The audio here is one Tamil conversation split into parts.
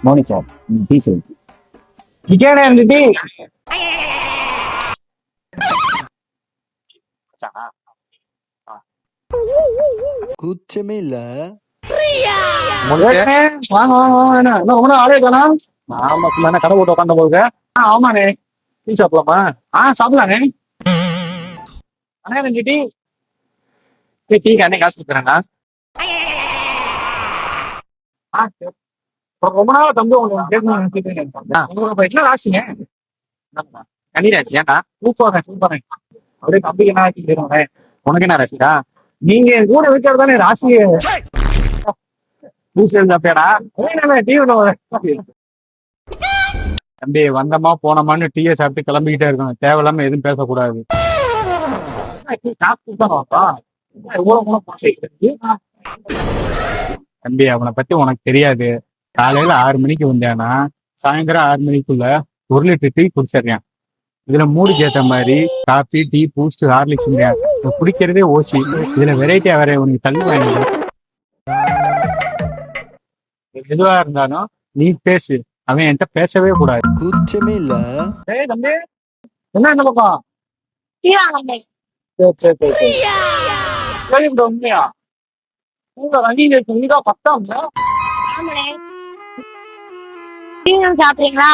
Morning sir. Tea sir. இக்கேனே அந்த டீ. கூச்சமே இல்ல. வாங்க வாங்க வாங்க என்ன ரொம்ப ஆளே தானா? ஆமா ஃபுல்லான கடை போட்டு உட்காந்த போதுங்க. ஆமாண்ணே. டீ சாப்பிடலாமா? சாப்பிடலாண்ணே. அண்ணா ரெண்டு டீ. டீக்கு அண்ணே காசு கொடுக்குறேண்ணா. ரொம்ப நாள் தம்பி உங்களுக்கு கேட்கணும். என்ன ராசிங்க? கண்ணீராசி ஏன்டா சூப்பர் சூப்பர். அப்படியே தம்பிக்கு என்ன ஆச்சு தெரியுமா? உனக்கு என்ன ராசிடா? நீங்க கூட வைக்கிறது தானே ராசியே. பூசல் சாப்பியாடா டீ தம்பி வந்தமா போனோமான்னு டீயை சாப்பிட்டு கிளம்பிக்கிட்டே இருக்கணும். தேவையில்லாம எதுவும் பேசக்கூடாது. தம்பி அவனை பத்தி உனக்கு தெரியாது. காலையில 6 மணிக்கு வந்தானா சாயந்தரம் 6 மணிக்குள்ள 1 லிட்டர் டீ குடிச்சிடுறேன். இதுல மூடுக்கு ஏத்த மாதிரி காபி டீ பூஸ்ட் ஹார்லிக்ஸ் குடிக்கிறதே ஓசி. இதுல வெரைட்டியா வேற உனக்கு தள்ளி வாங்கிடு. எதுவா இருந்தாலும் நீ பேசு. அவன் என்கிட்ட பேசவே கூடாது. கூச்சமே இல்ல. தம்பி என்ன இந்த பக்கம்? உண்மையா உங்க வண்டியில நீதான் 10ஆம் சாப்பிடுறீங்களா?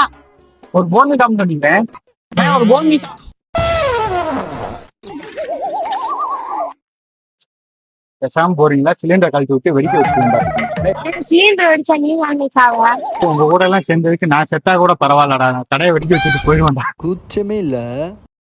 ஒரு போன் கம் பண்ணிட்டேன். ஒரு போன் பேசாம போறீங்களா? சிலிண்டர் கழட்டி விட்டு வெடிக்க வச்சுக்கோங்க. சிலிண்டர் அடிச்சா நீ வாங்கி சாவா? உங்க கூட எல்லாம் சேர்ந்ததுக்கு நான் செத்தா கூட பரவாயில்லடா. நான் கடையை வெடிக்க வச்சுட்டு போயிடுவேன்டா. கூச்சமே இல்ல.